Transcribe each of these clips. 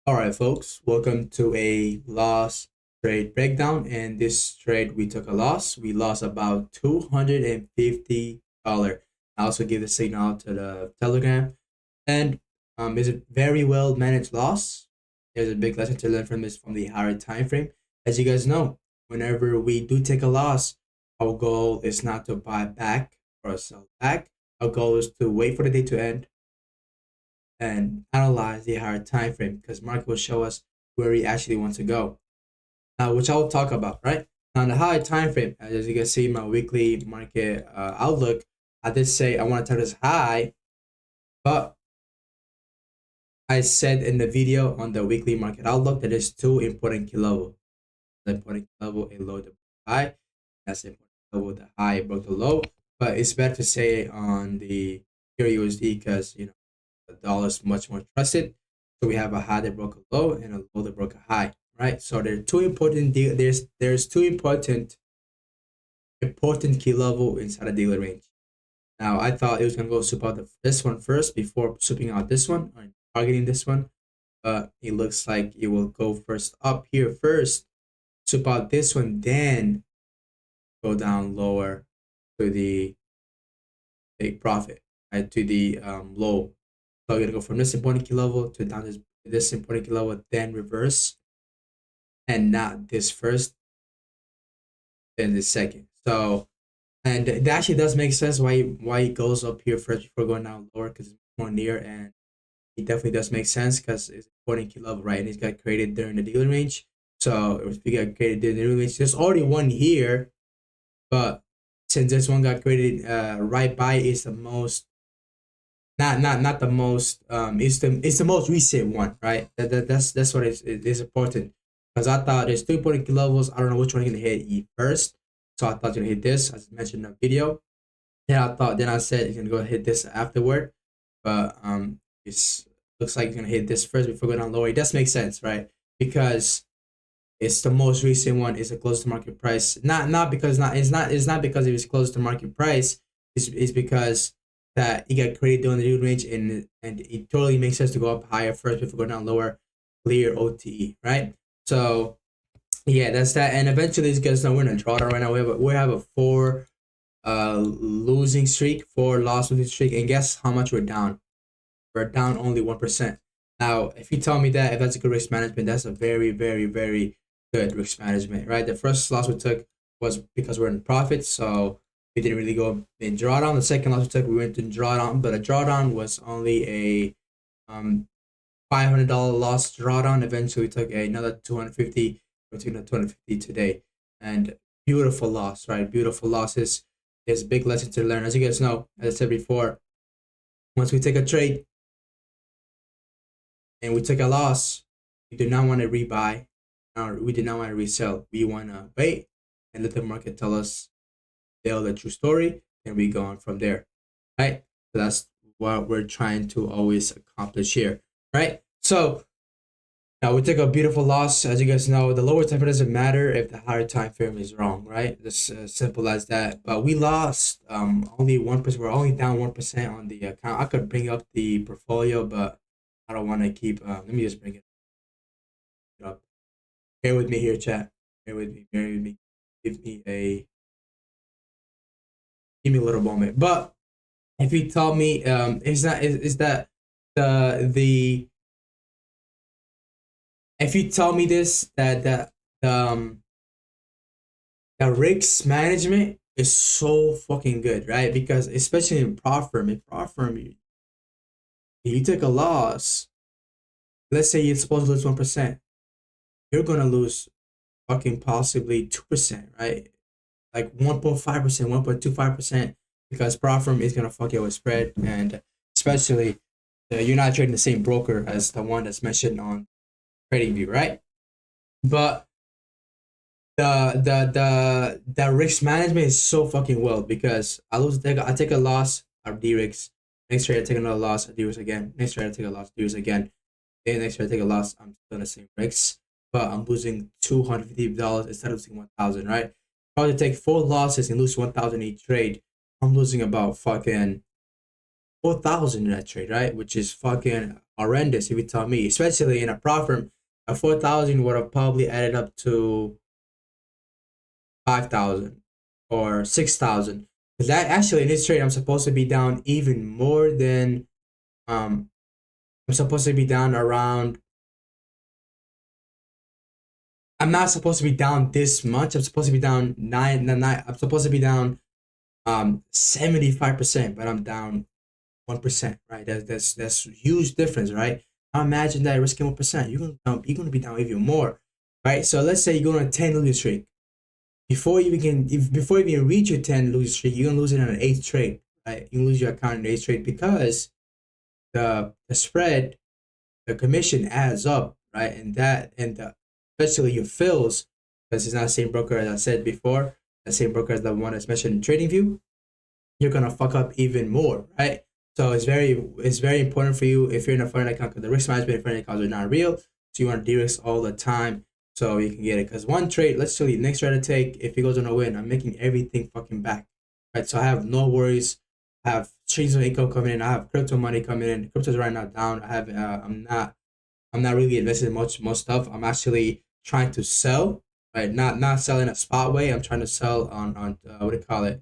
All right, folks, welcome to a loss trade breakdown. And this trade, we took a loss. We lost about $250. I also give the signal to the Telegram. And it's a very well managed loss. There's a big lesson to learn from this from the higher time frame. As you guys know, whenever we do take a loss, our goal is not to buy back or sell back. Our goal is to wait for the day to end and analyze the higher time frame because market will show us where he actually wants to go. Now, which I'll talk about, right? Now, in the higher time frame, as you can see, my weekly market outlook, I did say I want to target this high, but I said in the video on the weekly market outlook that there's two important key levels. The important key level, a low, the high. That's the important level, the high broke the low. But it's better to say on the USD because the dollar is much more trusted. So we have a high that broke a low and a low that broke a high, right? So there are two important there's two important key level inside a daily range. Now I thought it was gonna go soup out this one first before souping out this one or targeting this one, but it looks like it will go first up here first, soup out this one, then go down lower to the take profit, right? To the low. So we're gonna go from this important key level to down this important key level, then reverse, and not this first, then the second. So and it actually does make sense why it goes up here first before going down lower because it's more near, and it definitely does make sense because it's important key level, right? And it's got created during the dealer range. So if we got created during the dealer range, there's already one here, but since this one got created right by is the most not the most it's the most recent one, right? That's what it is important because I thought there's two important key levels. I don't know which one you're gonna hit first, so I thought you're gonna hit this as mentioned in the video. Then I said you're gonna go hit this afterward, but it's looks like you're gonna hit this first before going down lower. It does make sense, right? Because it's the most recent one. It's a close to market price. Not because not it's not because it was close to market price. It's because that it got created during the new range and it totally makes sense to go up higher first before going down lower. Clear OTE, right? So yeah, that's that. And eventually, these guys know we're in a drawdown right now. We have a losing streak, four loss losing streak, and guess how much we're down? We're down only 1%. Now, if you tell me that if that's a good risk management, that's a very, very, very good risk management, right? The first loss we took was because we're in profit, so we didn't really go in drawdown. The second loss we took, we went in drawdown, but a drawdown was only a $500 loss drawdown. Eventually, we took another 250. We're taking a 250 today, and beautiful loss, right? Beautiful losses. There's a big lesson to learn. As you guys know, as I said before, once we take a trade and we take a loss, we do not want to rebuy, or we do not want to resell. We want to wait and let the market tell the true story, and we go on from there, right? So that's what we're trying to always accomplish here, right? So now we took a beautiful loss. As you guys know, the lower time frame doesn't matter if the higher time frame is wrong, right? It's as simple as that. But we lost only 1%. We're only down 1% on the account. I could bring up the portfolio, but I don't want to keep. Let me just bring it up. Bear with me here, chat. Bear with me. Bear with me. Give me a give me a little moment. But if you tell me, is that the if you tell me this that the risk management is so fucking good, right? Because especially in prop firm, you take a loss, let's say you're supposed to lose 1%, you're gonna lose fucking possibly 2%, right? Like 1.5%, 1.25%, because prop firm is gonna fuck you with spread, and especially you're not trading the same broker as the one that's mentioned on trading view, right? But the risk management is so fucking well because I take a loss, I de-risk. Next trade I take another loss, I de-risk again. Next trade I take a loss, de-risk again. Then next trade I take a loss, I'm still in the same risks, but I'm losing $250 instead of losing 1,000, right? Probably take four losses and lose 1,000 each trade. I'm losing about fucking 4,000 in that trade, right? Which is fucking horrendous if you tell me, especially in a prop firm. A 4,000 would have probably added up to 5,000 or 6,000. Because that actually in this trade, I'm supposed to be down even more than um I'm supposed to be down around. I'm not supposed to be down this much. I'm supposed to be down nine. I'm supposed to be down 75%, but I'm down 1%, right? That's huge difference, right? Now imagine that risking 1%, you're gonna be down even more, right? So let's say you go on a 10 losing streak. Before you even reach your 10 losing streak, you're gonna lose it on an eighth trade, right? You lose your account in the eighth trade because the spread, the commission adds up, right? Especially your fills, because it's not the same broker as I said before, the same broker as the one that's mentioned in TradingView, you're gonna fuck up even more, right? So it's very important for you if you're in a foreign account, because the risk management in foreign accounts are not real. So you want to de-risk all the time so you can get it. Because one trade, let's say next trade I take, if it goes on a win, I'm making everything fucking back, right? So I have no worries. I have streams of income coming in. I have crypto money coming in. Crypto's right now down. I'm not really invested in much stuff. I'm actually trying to sell, right? Not selling a spot way. I'm trying to sell on what do you call it?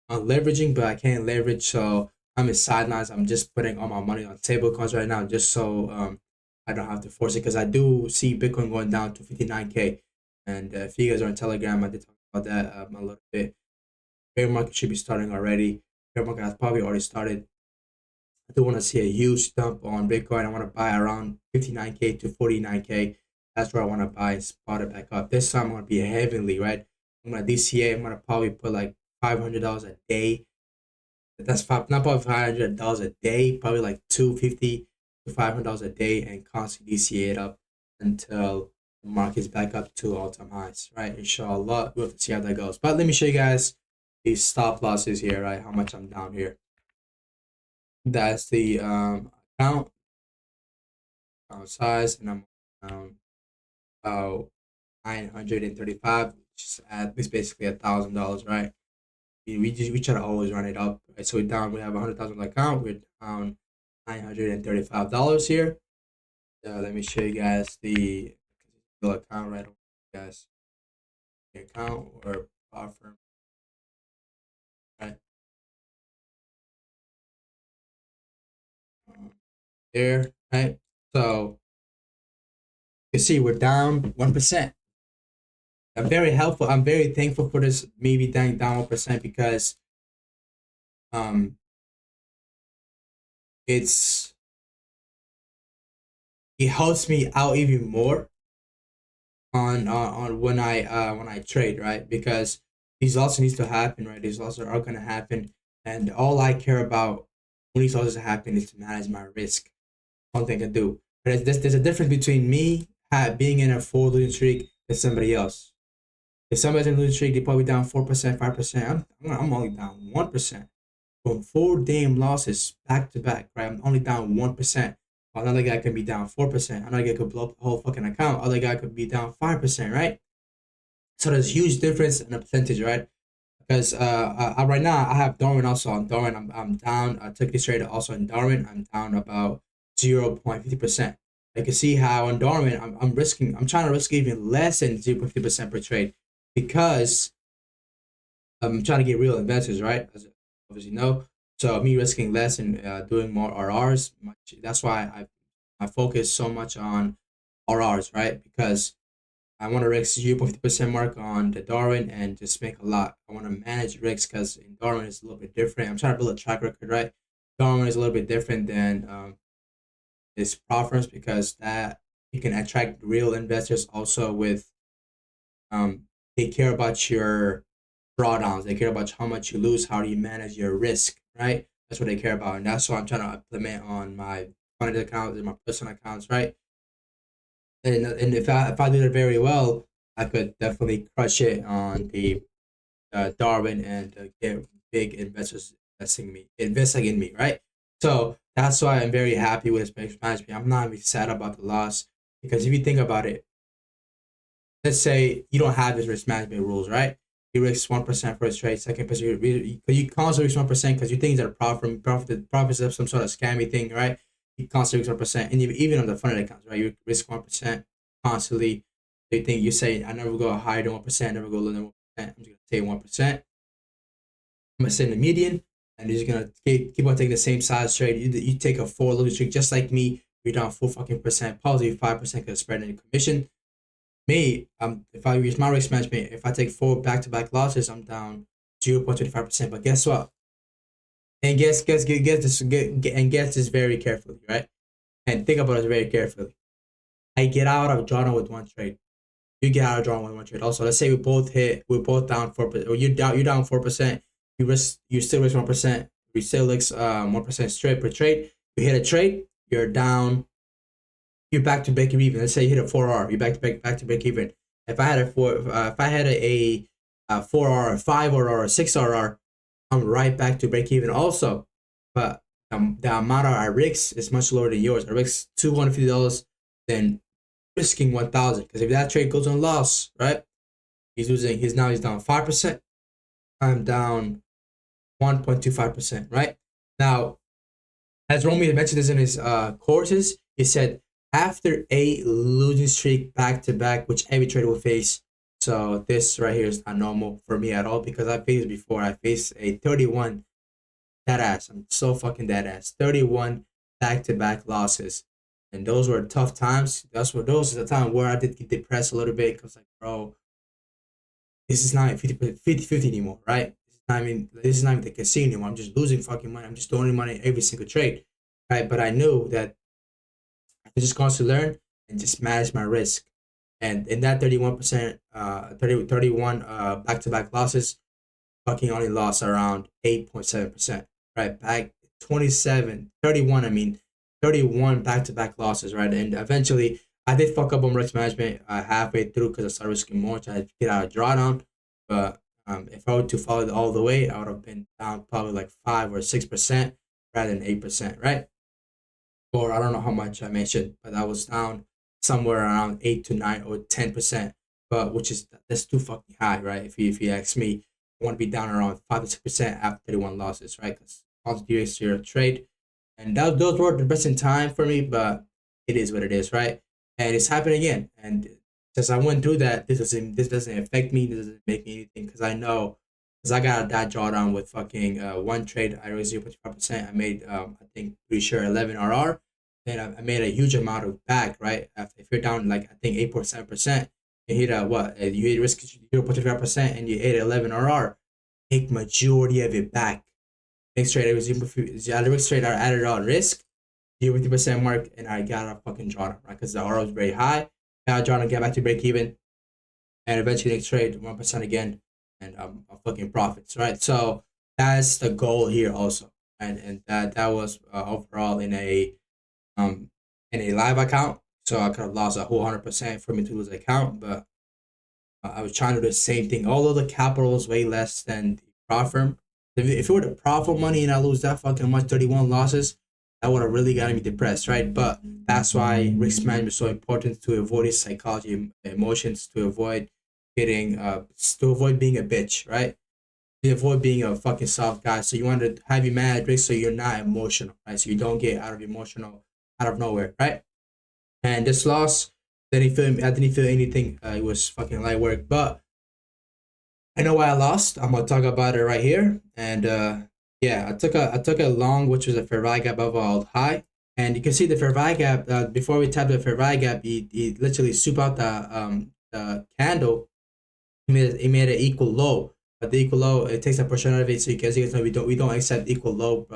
On leveraging, but I can't leverage, so I'm in sidelines. I'm just putting all my money on stable coins right now, just so I don't have to force it. Because I do see Bitcoin going down to 59K, and if you guys are on Telegram, I did talk about that a little bit. Bear market should be starting already. Bear market has probably already started. I do want to see a huge dump on Bitcoin. I want to buy around 59K to 49K. That's where I want to buy and spot it back up. This time I'm going to be heavily, right? I'm going to DCA. I'm going to probably put like $500 a day. That's not probably $500 a day, probably like $250 to $500 a day, and constantly DCA it up until the market's back up to all-time highs, right? Inshallah, we'll have to see how that goes. But let me show you guys these stop losses here, right? How much I'm down here. That's the account size, and I'm down about 935, which is basically $1,000, right? We try to always run it up, right? So we have $100,000 account. We're down $935 here. Let me show you guys the account right over, guys. The account or offer, right? There, right? So you can see we're down 1%. I'm very helpful. I'm very thankful for this. Maybe down 1% because um it's it helps me out even more on when I trade, right? Because these also needs to happen, right? These also are gonna happen, and all I care about when these losses happen is to manage my risk. One thing I do, but there's a difference between me being in a 4 losing streak and somebody else. If somebody's in a losing streak, they probably down 4%, 5%. I'm only down 1%. From 4 damn losses back to back, right? I'm only down 1%. Another guy can be down 4%. Another guy could blow up the whole fucking account. Other guy could be down 5%, right? So there's huge difference in the percentage, right? Because right now I have Darwin also on Darwin. I'm down. I took this trade also in Darwin. I'm down about 0.50%. You can see how on Darwin I'm trying to risk even less than 0.50% per trade because I'm trying to get real investors, right? As you obviously know. So me risking less and doing more RRs. That's why I focus so much on RRs, right? Because I want to risk 0.50% mark on the Darwin and just make a lot. I want to manage risks because in Darwin it's a little bit different. I'm trying to build a track record, right? Darwin is a little bit different than this preference because that you can attract real investors also with they care about your drawdowns. They care about how much you lose, how do you manage your risk, right? That's what they care about, and that's what I'm trying to implement on my funded accounts and my personal accounts, right? And if I do that very well, I could definitely crush it on the Darwin and get big investors investing in me, right? So that's why I'm very happy with this management. I'm not even sad about the loss because if you think about it, let's say you don't have this risk management rules, right? you risk 1% for a trade. Second person, you constantly risk 1% because you think that profits of some sort of scammy thing, right? You constantly risk 1%, and even on the funded accounts, right? You risk 1% constantly. So you say, I never go higher than 1%, never go lower than 1%. I'm just gonna say 1%. I'm gonna set the median, and you're just gonna keep on taking the same size trade. You take a 4 losing streak just like me. You're down 4% positive 5% because of spread and commission. Me, if I use my risk management, if I take 4 back-to-back losses, I'm down 0.25%. But guess what? And guess this very carefully, right? And think about it very carefully. I get out of drawdown with one trade. You get out of drawdown with one trade. Also, let's say we're both down 4%, or you're down 4%. You still risk 1%. We still risk 1% straight per trade. You hit a trade, you're down. You're back to break even. Let's say you hit a 4R, you're back to break even. If I had a 4R, a 5R, or a 6RR, I'm right back to break even also. But the amount I risk is much lower than yours. I risk $250 than risking 1,000. Because if that trade goes on loss, right? He's down 5%. I'm down 1.25%, right? Now, as Romy mentioned this in his courses, he said after a losing streak back to back, which every trader will face. So this right here is not normal for me at all because I faced before. I faced a 31 dead ass. I'm so fucking dead ass. 31 back to back losses. And those were tough times. Those are the time where I did get depressed a little bit because like, bro, this is not 50-50 anymore, right? This is not even the casino anymore. I'm just losing fucking money. I'm just throwing money every single trade, right? But I knew that I could just constantly learn and just manage my risk. And in that 31%, 31 back-to-back losses, fucking only lost around 8.7%, right? Back 31 back-to-back losses, right? And eventually, I did fuck up on risk management halfway through because I started risking more, trying to get out of drawdown. But if I were to follow it all the way, I would have been down probably like 5 or 6% rather than 8%, right? Or I don't know how much I mentioned, but I was down somewhere around 8 to 9 or 10%. But that's too fucking high, right? If you ask me, I want to be down around 5 to 6% after 31 losses, right? Because contributes to your trade, and those were the best in time for me. But it is what it is, right? And it's happening again. And since I went through that, this doesn't affect me. This doesn't make me anything because I know. Because I got that drawdown with fucking one trade. I raised 0.5%. I made I think pretty sure 11 RR. Then I made a huge amount of back, right? If you're down like I think 8.7%, you hit you hit risk 0.5% and you hit 11 RR. Take majority of it back. Next trade I was the risk trade I added on risk 0.50% mark, and I got a fucking drawdown, right? Because the RO was very high. Got a drawdown, get back to break even, and eventually next trade 1% again, and fucking profits, right? So that's the goal here also, and that was overall in a live account. So I could have lost a whole 100% for me to lose the account, but I was trying to do the same thing. Although the capital is way less than the prop firm. If it were the prop firm money and I lose that fucking much, 31 losses, that would have really gotten me depressed, right? But that's why risk management is so important to avoid his psychology, emotions, to avoid being a bitch, right? To avoid being a fucking soft guy. So you want to have you manage risk so you're not emotional, right? So you don't get out of nowhere, right? And this loss, I didn't feel anything. It was fucking light work, but I know why I lost. I'm gonna talk about it right here. And yeah, I took a long, which was a fair value gap above high, and you can see the fair value gap. Before we tap the fair value gap, he literally soup out the candle. He made an equal low, but the equal low it takes a portion of it. So you guys know we don't accept equal low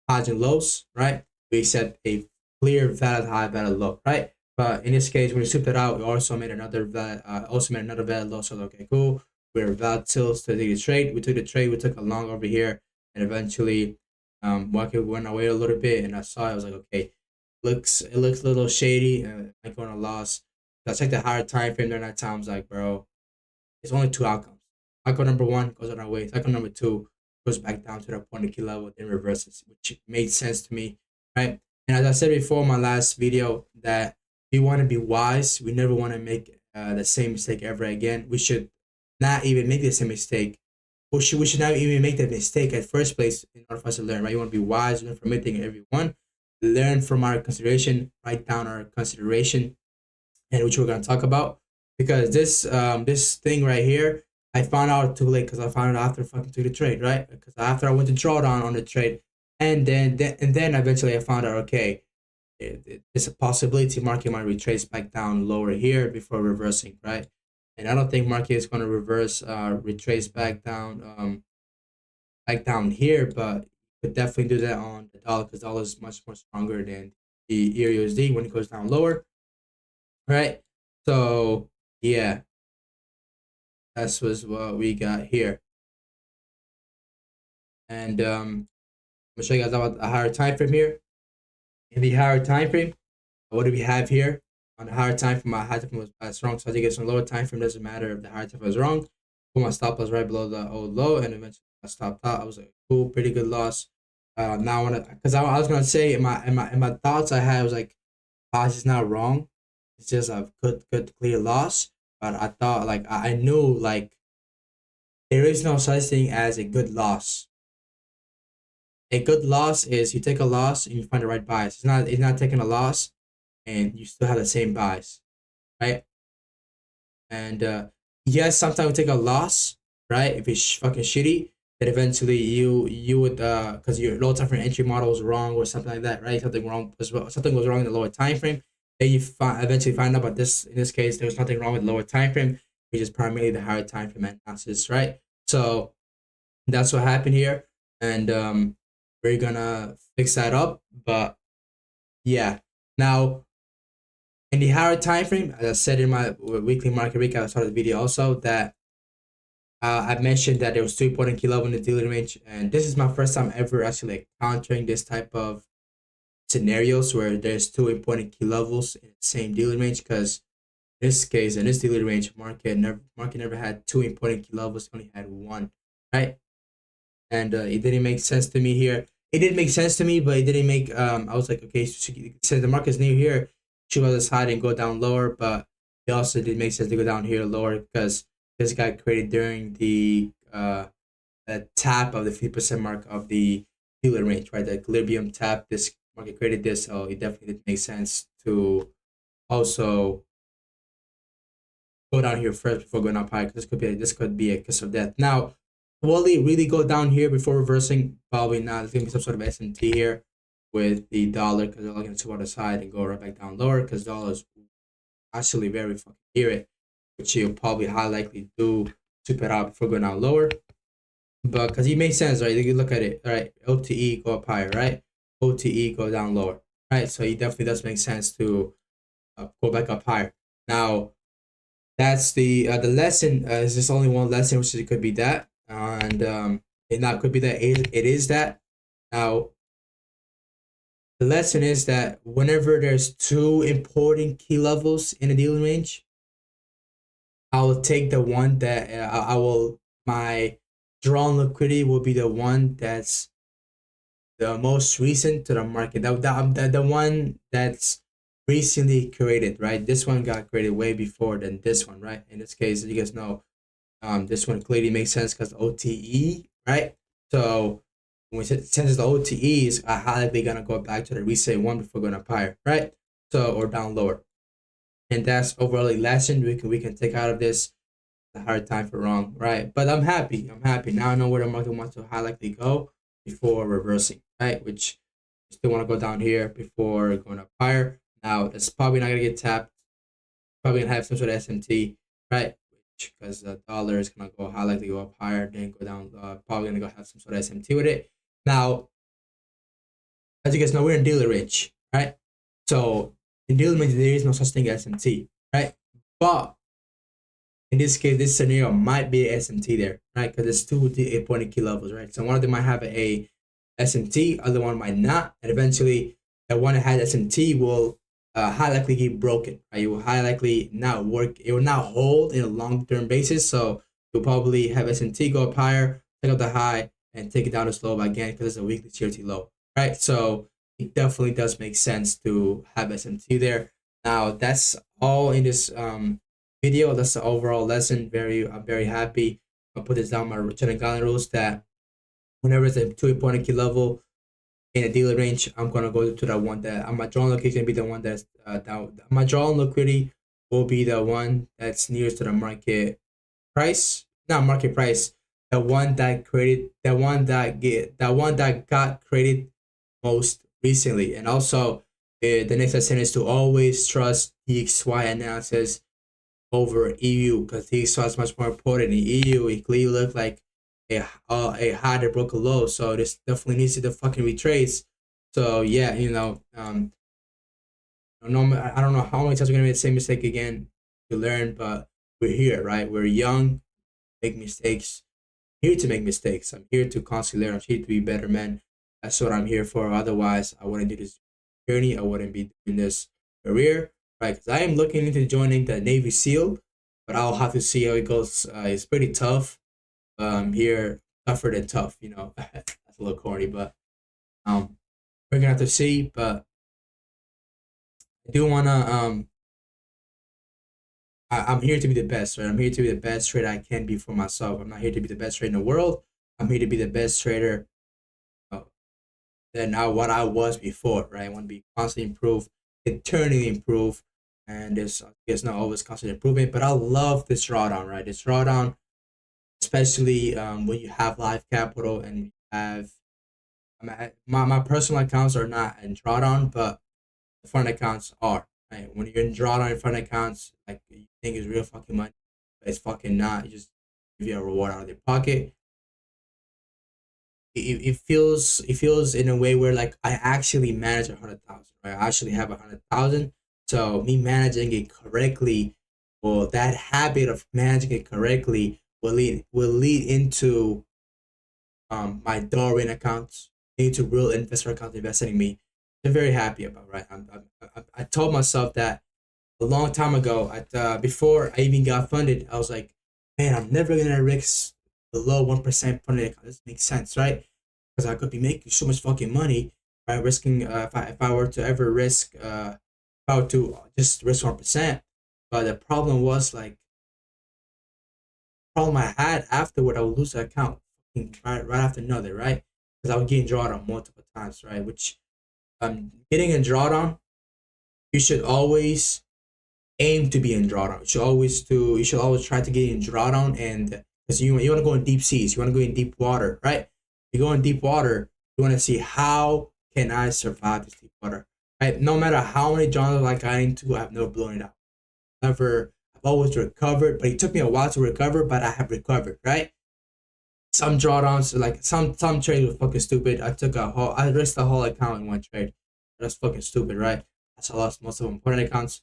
highs and lows, right? We accept a clear valid high, valid low, right? But in this case, when we soup it out, we also made another valid low. So okay, cool. We're valid tilts to take the trade. We took the trade. We took a long over here, and eventually, market went away a little bit, and I saw it. I was like, okay, it looks a little shady. I'm going to loss. So I checked the higher time frame during that time. I was like, bro, it's only two outcomes. Outcome number one goes on our way. Outcome number two goes back down to that point of key level, then reverses, which made sense to me, right? And as I said before in my last video, that we want to be wise. We never want to make the same mistake ever again. We should not even make the same mistake. We should not even make that mistake at first place in order for us to learn, right? You want to be wise, learn from anything and everyone, learn from our consideration, write down our consideration, and which we're gonna talk about. Because this thing right here, I found out too late because I found it after fucking took the trade, right? Because after I went to draw down on the trade, and then eventually I found out, okay, it's a possibility market might retrace back down lower here before reversing, right? And I don't think market is going to retrace back down here, but could definitely do that on the dollar because dollar is much more stronger than the Euro USD when it goes down lower, right? So yeah, that's was what we got here, and I'm gonna show you guys about a higher time frame here. In the higher time frame, what do we have here? On the higher time frame, my high time frame was wrong, so as you get some lower time frame, doesn't matter if the higher time frame was wrong. Put my stop loss right below the old low, and eventually I stopped out. I was like, cool, pretty good loss. Now I wanna, because I was gonna say in my thoughts I had was like, it's just not wrong. It's just a good clear loss. But I thought like I knew like there is no such thing as a good loss. A good loss is you take a loss and you find the right bias. It's not taking a loss and you still have the same bias, right? And yes, sometimes we take a loss, right? If it's fucking shitty, then eventually you would because your low time frame entry model was wrong or something like that, right? Something wrong as well. Something was wrong in the lower time frame. Then you eventually find out, but this in this case there was nothing wrong with the lower time frame, which is primarily the higher time frame analysis, right? So that's what happened here, and we're gonna fix that up. But yeah, now in the higher time frame, as I said in my weekly market recap, I started the video also that I mentioned that there was 2 important key level in the dealing range, and this is my first time ever actually encountering this type of scenarios where there's 2 important key levels in the same dealing range. Because in this case, in this dealing range, market never had 2 important key levels; it only had one, right? And it didn't make sense to me here. It did make sense to me, but it didn't make. I was like, okay, since the market's near here, should go this high and go down lower. But it also did make sense to go down here lower because this got created during the tap of the 50% mark of the dealer range, right? The equilibrium tap. This market created this, so it definitely did make sense to also go down here first before going up high. Because this could be a kiss of death. Now, will it really go down here before reversing? Probably not. There's gonna be some sort of SMT here with the dollar because they're looking to go to the side and go right back down lower because dollar is actually very fucking near it, which you'll probably high likely do super it out before going down lower. But because it makes sense, right? You can look at it, right? OTE go up higher, right? OTE go down lower, right? So it definitely does make sense to go back up higher. Now, that's the lesson. Is just only one lesson, which it could be that, and it not could be that. It is that. Now, the lesson is that whenever there's 2 important key levels in a dealing range, I will take the one that I will my drawn liquidity will be the one that's the most recent to the market. The one that's recently created, right? This one got created way before than this one, right? In this case, you guys know, this one clearly makes sense because OTE, right? So since it's the OTEs, are highly gonna go back to the reset one before going up higher, right? So or down lower, and that's overall a lesson we can take out of this. The hard time for wrong, right? But I'm happy. I'm happy now. I know where the market wants to high likely go before reversing, right? Which you still want to go down here before going up higher. Now it's probably not gonna get tapped. Probably gonna have some sort of SMT, right? Because the dollar is gonna go high likely go up higher, then go down. Probably gonna go have some sort of SMT with it. Now, as you guys know, we're in dealer range, right? So in dealer range, there is no such thing as SMT, right? But in this case, this scenario might be SMT there, right? Because it's 2 important key levels, right? So one of them might have a SMT, other one might not, and eventually the one that has SMT will high likely get broken, right? It will high likely not work. It will not hold in a long-term basis. So you'll probably have SMT go up higher, take up the high, and take it down as low again because it's a weekly CRT low, right? So it definitely does make sense to have SMT there. Now that's all in this video. That's the overall lesson. I'm very happy. I'll put this down my return guideline rules that whenever it's a 2 point key level in a dealer range, I'm gonna go to the one that my drawing location be the one that's down. My drawing liquidity will be the one that's nearest to the market price, not market price. The one that created, the one that got created most recently, and also the next lesson is to always trust DXY analysis over EU because DXY is much more important. In EU, it clearly looked like a high that broke a low, so this definitely needs to fucking retrace. So yeah, no, I don't know how many times we're gonna make the same mistake again to learn, but we're here, right? We're young, make mistakes. Here to make mistakes. I'm here to constantly learn. I'm here to be better, man. That's what I'm here for. Otherwise, I wouldn't do this journey. I wouldn't be doing this career, right? Because I am looking into joining the Navy SEAL, but I'll have to see how it goes. It's pretty tough. Here, tougher than tough. That's a little corny, but we're gonna have to see. But I do wanna I'm here to be the best, right? I'm here to be the best trader I can be for myself. I'm not here to be the best trader in the world. I'm here to be the best trader uh, than what I was before, right? I want to be constantly improve, eternally improve, and there's not always constant improvement. But I love this drawdown, right? This drawdown, especially when you have live capital and you have my personal accounts are not in drawdown, but the front accounts are. Right? When you're in drawdown in front accounts, like you think it's real fucking money, but it's fucking not. You just give you a reward out of their pocket. It feels in a way where like I actually manage 100,000. Right? I actually have 100,000. So me managing it correctly, or that habit of managing it correctly, will lead into my Darwin accounts, into real investor accounts investing in me. I'm very happy about, right? I told myself that a long time ago. Before I even got funded, I was like, man, I'm never gonna risk below 1% funded account. This makes sense, right? Because I could be making so much fucking money by risking. If I were to ever risk, if I were to just risk 1%, but the problem was like problem I had afterward, I would lose the account right after another, right? Because I was getting drawn on multiple times, right? Which getting a drawdown, you should always aim to be in drawdown. You should always try to get in drawdown, and because you want to go in deep seas, you want to go in deep water, right? You go in deep water, you want to see how can I survive this deep water, right? No matter how many drawdowns I got into, I've never blown it out. I've always recovered, but it took me a while to recover, but I have recovered, right? Some drawdowns, like some trades were fucking stupid. I risked the whole account in one trade. That's fucking stupid, right? I lost most of them important accounts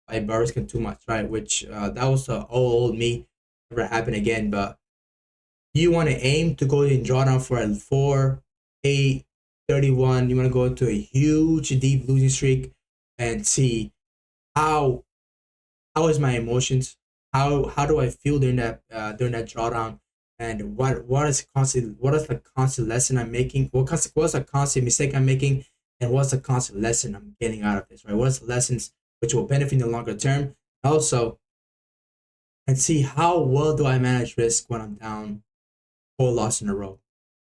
by risking too much, right? Which that was the old me. Never happen again. But you want to aim to go in drawdown for a 4, 8, 31. You want to go into a huge deep losing streak and see how is my emotions, how do I feel during that drawdown, and what is the constant lesson I'm making, what's the constant mistake I'm making, and what's the constant lesson I'm getting out of this, right? What's the lessons which will benefit in the longer term, also, and see how well do I manage risk when I'm down 4 losses in a row,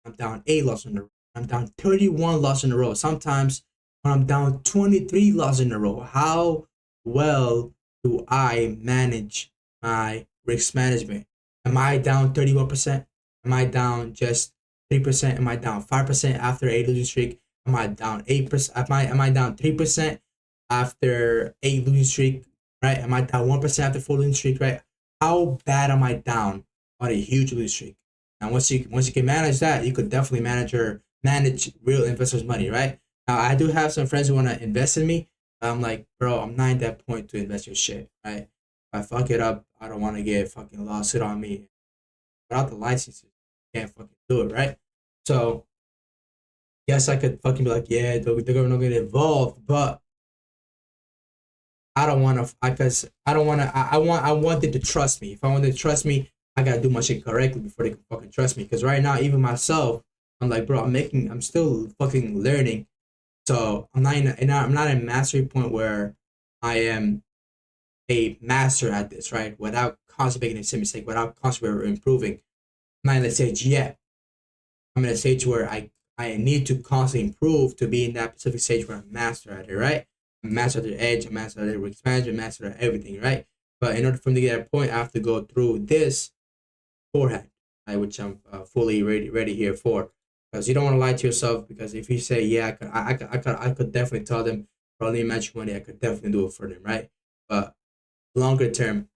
I'm down 8 losses in a row, I'm down 31 losses in a row, sometimes when I'm down 23 losses in a row. How well do I manage my risk management? Am I down 31%? Am I down just 3%? Am I down 5% after a losing streak? Am I down 8%? Am I down 3% after a losing streak? Right? Am I down 1% after 4 losing streak? Right? How bad am I down on a huge losing streak? And once you can manage that, you could definitely manage real investors' money, right? Now I do have some friends who want to invest in me. I'm like, bro, I'm not in that point to invest your shit, right? If I fuck it up, I don't want to get a fucking lawsuit on me. Without the licenses, you can't fucking do it, right? So, yes, I could fucking be like, yeah, the government will get involved, but I don't want to, because I don't want to, I want them to trust me. If I want them to trust me, I gotta do my shit correctly before they can fucking trust me. Because right now, even myself, I'm like, bro, I'm still fucking learning. So I'm not in a mastery point where I am a master at this, right? Without constantly making the same mistake, without constantly improving. I'm not in a stage yet. I'm in a stage where I need to constantly improve to be in that specific stage where I'm master at it, right? I'm master at the edge, I'm master at the risk management, master at everything, right? But in order for me to get that point, I have to go through this beforehand, right? Which I'm fully ready here for. Because you don't want to lie to yourself. Because if you say, yeah, I could definitely tell them for only match money, I could definitely do it for them, right? But longer term,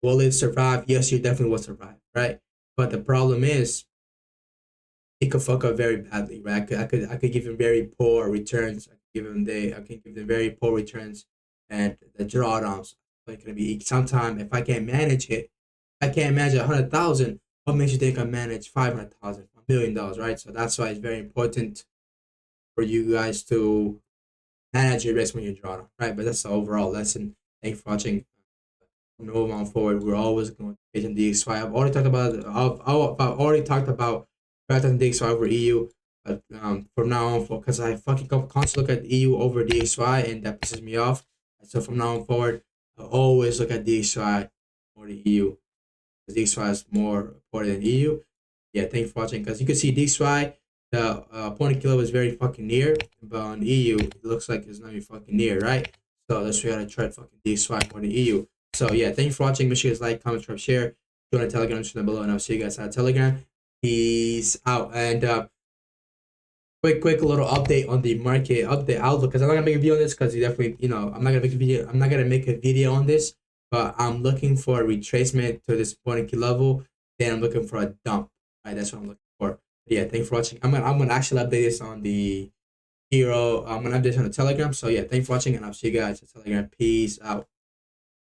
will it survive? Yes, you definitely will survive, right? But the problem is it could fuck up very badly, right? I could give them very poor returns. I can give them very poor returns, and the drawdowns are gonna be sometime if I can't manage it, I can't manage 100,000. What makes you think I manage 500,000, $1 million, right? So that's why it's very important for you guys to manage your risk when you draw down, right? But that's the overall lesson. Thanks for watching. From now on forward, we're always going to engage in DXY. I've already talked about Python DXY over EU. But from now on, because I fucking constantly look at EU over DXY, and that pisses me off. So from now on forward, I always look at DXY over the EU. Because DXY is more important than EU. Yeah, thanks for watching. Because you can see DXY, the point kilo is very fucking near, but on EU, it looks like it's not even fucking near, right? So that's why we gotta try fucking DXY more than EU. So yeah, thank you for watching. Make sure you guys like, comment, subscribe, share. Join the Telegram down below, and I'll see you guys on Telegram. Peace out. And quick little update on the market update outlook, because I'm not gonna make a video on this because you definitely, I'm not gonna make a video. I'm not gonna make a video on this, but I'm looking for a retracement to this point key level. Then I'm looking for a dump. Right, that's what I'm looking for. But yeah, thanks for watching. I'm gonna actually update this on the hero. I'm gonna update this on the Telegram. So yeah, thanks for watching, and I'll see you guys on Telegram. Peace out.